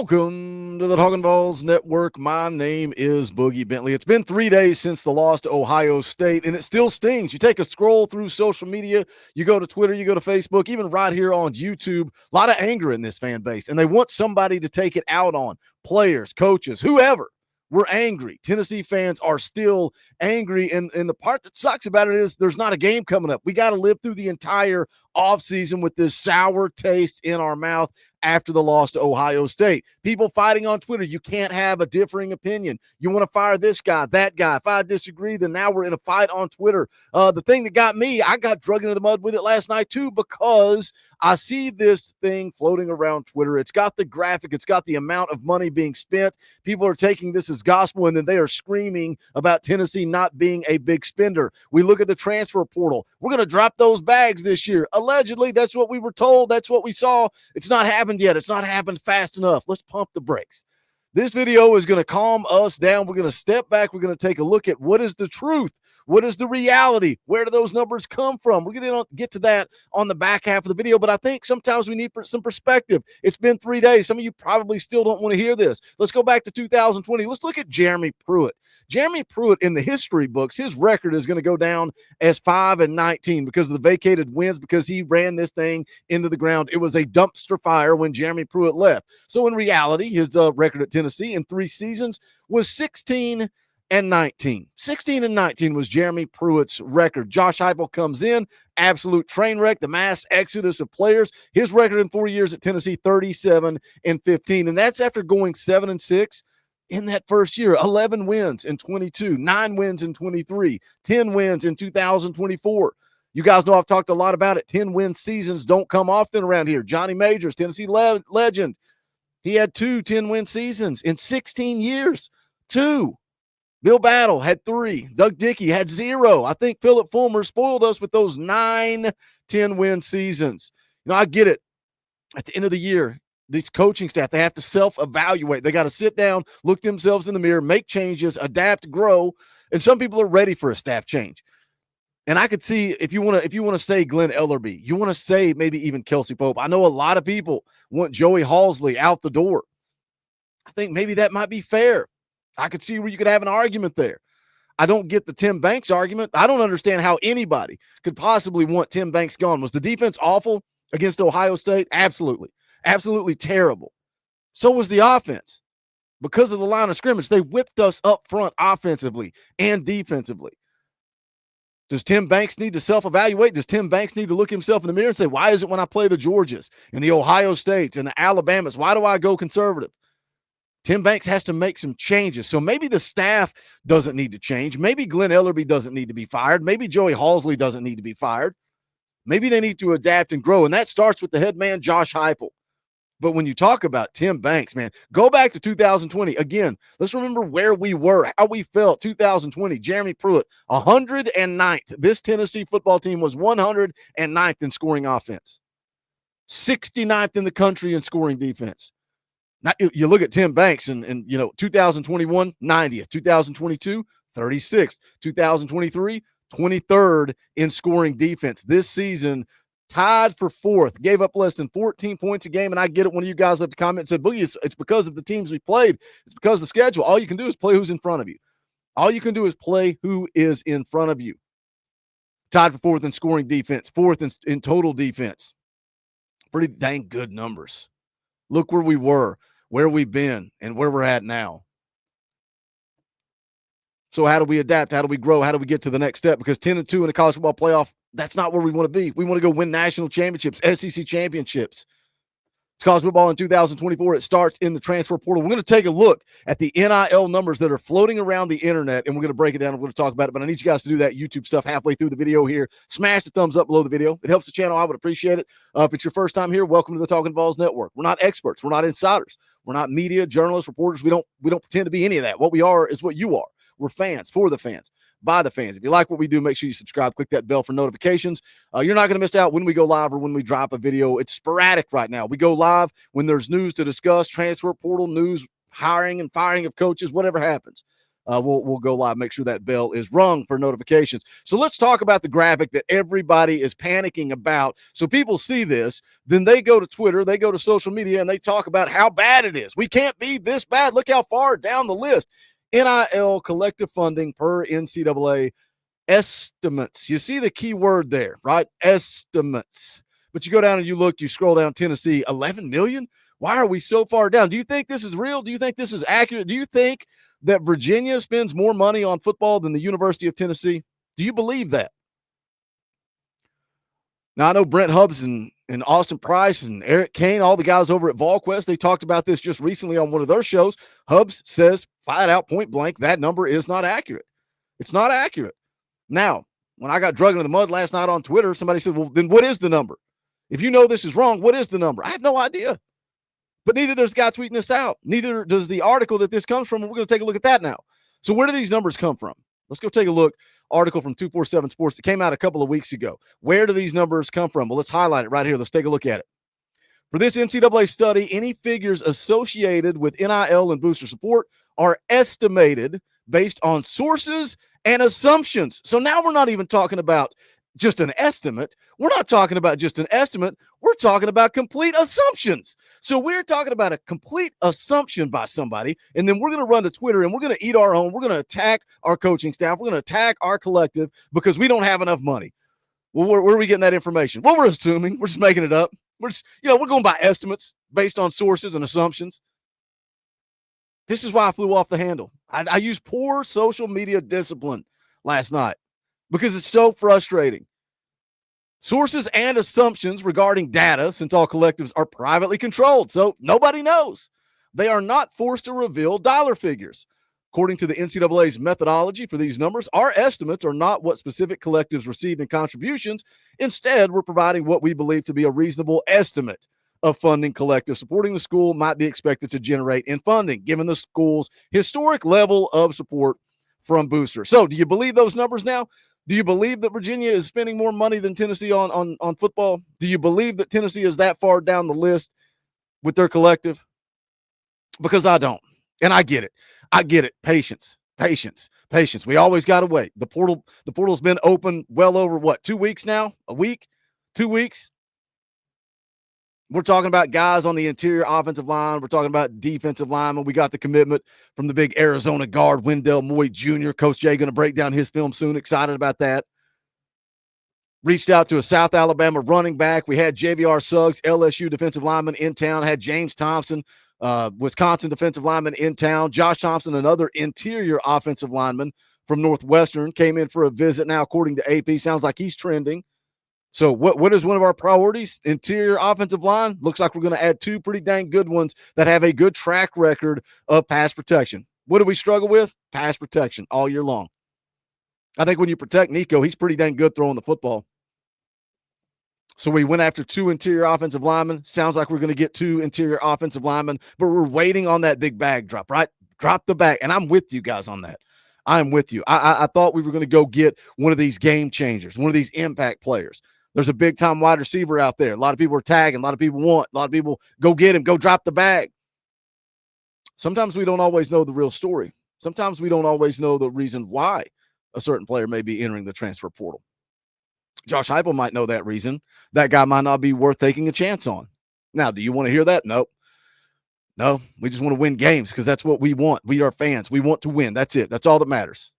Welcome to the Talkin VAWLS Network. My name is Boogie Bentley. It's been 3 days since the loss to Ohio State, and it still stings. You take a scroll through social media, you go to Twitter, you go to Facebook, even right here on YouTube, a lot of anger in this fan base, and they want somebody to take it out on. Players, coaches, whoever. We're angry. Tennessee fans are still angry, and the part that sucks about it is there's not a game coming up. We got to live through the entire offseason with this sour taste in our mouth after the loss to Ohio State. People fighting on Twitter, you can't have a differing opinion. You want to fire this guy, that guy. If I disagree, then now we're in a fight on Twitter. The thing that got me, I got drug into the mud with it last night too, because I see this thing floating around Twitter. It's got the graphic. It's got the amount of money being spent. People are taking this as gospel, and then they are screaming about Tennessee not being a big spender. We look at the transfer portal. We're going to drop those bags this year. Allegedly, that's what we were told. That's what we saw. It's not happened yet. It's not happened fast enough. Let's pump the brakes. This video is going to calm us down. We're going to step back. We're going to take a look at what is the truth. What is the reality? Where do those numbers come from? We're going to get to that on the back half of the video, but I think sometimes we need some perspective. It's been 3 days. Some of you probably still don't want to hear this. Let's go back to 2020. Let's look at Jeremy Pruitt. Jeremy Pruitt, in the history books, his record is going to go down as 5-19 because of the vacated wins, because he ran this thing into the ground. It was a dumpster fire when Jeremy Pruitt left. So in reality, his record at Tennessee in 3 seasons was 16-19. 16-19 was Jeremy Pruitt's record. Josh Heupel comes in, absolute train wreck, the mass exodus of players. His record in 4 years at Tennessee, 37-15. And that's after going 7-6 in that first year. 11 wins in 22, 9 wins in 23, 10 wins in 2024. You guys know I've talked a lot about it. 10-win seasons don't come often around here. Johnny Majors, Tennessee legend. He had 2 10-win seasons in 16 years. 2. Bill Battle had 3. Doug Dickey had 0. I think Philip Fulmer spoiled us with those 9 10-win seasons. You know, I get it. At the end of the year, these coaching staff, they have to self-evaluate. They got to sit down, look themselves in the mirror, make changes, adapt, grow. And some people are ready for a staff change. And I could see if you want to say Glenn Ellerby, you want to say maybe even Kelsey Pope. I know a lot of people want Joey Halsley out the door. I think maybe that might be fair. I could see where you could have an argument there. I don't get the Tim Banks argument. I don't understand how anybody could possibly want Tim Banks gone. Was the defense awful against Ohio State? Absolutely. Absolutely terrible. So was the offense. Because of the line of scrimmage, they whipped us up front offensively and defensively. Does Tim Banks need to self-evaluate? Does Tim Banks need to look himself in the mirror and say, why is it when I play the Georgias and the Ohio States and the Alabamas, why do I go conservative? Tim Banks has to make some changes. So maybe the staff doesn't need to change. Maybe Glenn Ellerby doesn't need to be fired. Maybe Joey Halsley doesn't need to be fired. Maybe they need to adapt and grow, and that starts with the head man, Josh Heupel. But when you talk about Tim Banks, man, go back to 2020. Again, let's remember where we were, how we felt. 2020, Jeremy Pruitt, 109th. This Tennessee football team was 109th in scoring offense, 69th in the country in scoring defense. Now, you look at Tim Banks and 2021, 90th, 2022, 36th, 2023, 23rd in scoring defense. This season, tied for 4th, gave up less than 14 points a game. And I get it. One of you guys left a comment and said, Boogie, it's because of the teams we played. It's because of the schedule. All you can do is play who's in front of you. All you can do is play who is in front of you. Tied for 4th in scoring defense, 4th in total defense. Pretty dang good numbers. Look where we were, where we've been, and where we're at now. So how do we adapt? How do we grow? How do we get to the next step? Because 10-2 in the college football playoff, that's not where we want to be. We want to go win national championships, SEC championships. It's college football in 2024. It starts in the transfer portal. We're going to take a look at the NIL numbers that are floating around the internet, and we're going to break it down. We're going to talk about it, but I need you guys to do that YouTube stuff halfway through the video here. Smash the thumbs up below the video. It helps the channel. I would appreciate it. If it's your first time here, welcome to the Talkin VAWLS Network. We're not experts. We're not insiders. We're not media, journalists, reporters. We don't pretend to be any of that. What we are is what you are. We're fans, for the fans, by the fans. If you like what we do, make sure you subscribe. Click that bell for notifications. You're not going to miss out when we go live or when we drop a video. It's sporadic right now. We go live when there's news to discuss, transfer portal news, hiring and firing of coaches, whatever happens. we'll go live, make sure that bell is rung for notifications. So let's talk about the graphic that everybody is panicking about. So people see this, then they go to Twitter, they go to social media, and they talk about how bad it is. We can't be this bad. Look how far down the list. NIL collective funding per NCAA estimates. You see the key word there, right? Estimates. But you go down and you look, you scroll down Tennessee, 11 million? Why are we so far down? Do you think this is real? Do you think this is accurate? Do you think that Virginia spends more money on football than the University of Tennessee? Do you believe that? Now, I know Brent Hubbs and Austin Price and Eric Kane, all the guys over at VolQuest, they talked about this just recently on one of their shows. Hubbs says flat out, point blank, that number is not accurate. It's not accurate. Now, when I got dragged into the mud last night on Twitter, somebody said, well, then what is the number? If you know this is wrong, what is the number? I have no idea. But neither does the guy tweeting this out. Neither does the article that this comes from. And we're going to take a look at that now. So where do these numbers come from? Let's go take a look. Article from 247 Sports that came out a couple of weeks ago. Where do these numbers come from? Well, let's highlight it right here. Let's take a look at it. For this NCAA study, any figures associated with NIL and booster support are estimated based on sources and assumptions. So now we're not even talking about just an estimate. We're not talking about just an estimate. We're talking about complete assumptions. So we're talking about a complete assumption by somebody, and then we're going to run to Twitter and we're going to eat our own. We're going to attack our coaching staff. We're going to attack our collective because we don't have enough money. Well, where are we getting that information? Well, we're assuming. We're just making it up. We're just, we're going by estimates based on sources and assumptions. This is why I flew off the handle. I used poor social media discipline last night because it's so frustrating. Sources and assumptions regarding data, since all collectives are privately controlled, so nobody knows. They are not forced to reveal dollar figures. According to the NCAA's methodology for these numbers, our estimates are not what specific collectives received in contributions. Instead, we're providing what we believe to be a reasonable estimate of funding collectives supporting the school might be expected to generate in funding, given the school's historic level of support from boosters. So do you believe those numbers now? Do you believe that Virginia is spending more money than Tennessee on football? Do you believe that Tennessee is that far down the list with their collective? Because I don't. And I get it. I get it. Patience. We always got to wait. The portal's been open well over 2 weeks now? A week? 2 weeks? We're talking about guys on the interior offensive line. We're talking about defensive linemen. We got the commitment from the big Arizona guard, Wendell Moy Jr. Coach Jay going to break down his film soon. Excited about that. Reached out to a South Alabama running back. We had JVR Suggs, LSU defensive lineman in town. Had James Thompson, Wisconsin defensive lineman in town. Josh Thompson, another interior offensive lineman from Northwestern, came in for a visit now, according to AP. Sounds like he's trending. So what is one of our priorities? Interior offensive line. Looks like we're going to add 2 pretty dang good ones that have a good track record of pass protection. What do we struggle with? Pass protection all year long. I think when you protect Nico, he's pretty dang good throwing the football. So we went after 2 interior offensive linemen. Sounds like we're going to get 2 interior offensive linemen, but we're waiting on that big bag drop, right? Drop the bag. And I'm with you guys on that. I'm with you. I thought we were going to go get one of these game changers, one of these impact players. There's a big-time wide receiver out there. A lot of people are tagging. A lot of people want. A lot of people go get him. Go drop the bag. Sometimes we don't always know the real story. Sometimes we don't always know the reason why a certain player may be entering the transfer portal. Josh Heupel might know that reason. That guy might not be worth taking a chance on. Now, do you want to hear that? Nope. No, we just want to win games because that's what we want. We are fans. We want to win. That's it. That's all that matters.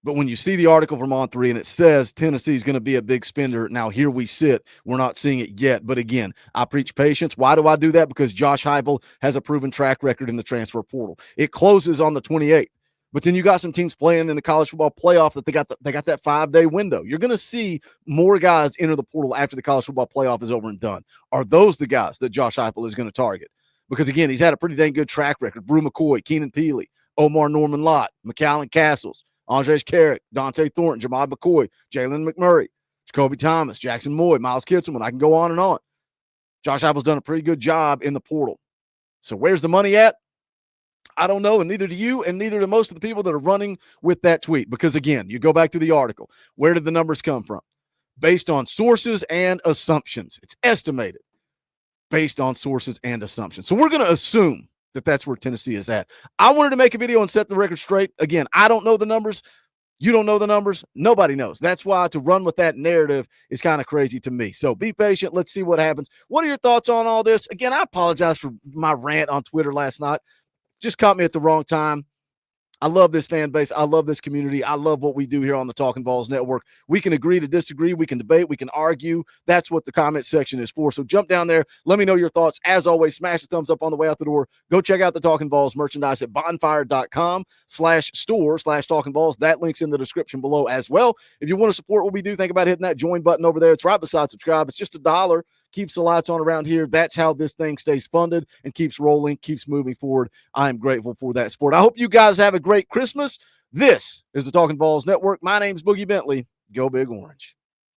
But when you see the article from On3 and it says Tennessee is going to be a big spender, now here we sit. We're not seeing it yet. But again, I preach patience. Why do I do that? Because Josh Heupel has a proven track record in the transfer portal. It closes on the 28th. But then you got some teams playing in the college football playoff that they got that 5-day window. You're going to see more guys enter the portal after the college football playoff is over and done. Are those the guys that Josh Heupel is going to target? Because, again, he's had a pretty dang good track record. Brew McCoy, Keenan Peely, Omar Norman Lott, McAllen Castles, Andres Carrick, Dante Thornton, Jamad McCoy, Jalen McMurray, Jacoby Thomas, Jackson Moy, Miles Kitselman. I can go on and on. Josh Heupel's done a pretty good job in the portal. So where's the money at? I don't know, and neither do you, and neither do most of the people that are running with that tweet. Because, again, you go back to the article. Where did the numbers come from? Based on sources and assumptions. It's estimated based on sources and assumptions. So we're going to assume that's where Tennessee is at. I wanted to make a video and set the record straight. Again, I don't know the numbers. You don't know the numbers. Nobody knows. That's why to run with that narrative is kind of crazy to me. So be patient. Let's see what happens. What are your thoughts on all this? Again, I apologize for my rant on Twitter last night. Just caught me at the wrong time. I love this fan base. I love this community. I love what we do here on the Talkin VAWLS Network. We can agree to disagree. We can debate. We can argue. That's what the comment section is for. So jump down there. Let me know your thoughts. As always, smash the thumbs up on the way out the door. Go check out the Talkin VAWLS merchandise at bonfire.com/store/Talkin VAWLS. That link's in the description below as well. If you want to support what we do, think about hitting that join button over there. It's right beside subscribe. It's just $1. Keeps the lights on around here. That's how this thing stays funded and keeps rolling, keeps moving forward. I am grateful for that support. I hope you guys have a great Christmas. This is the Talkin VAWLS Network. My name's Boogie Bentley. Go Big Orange.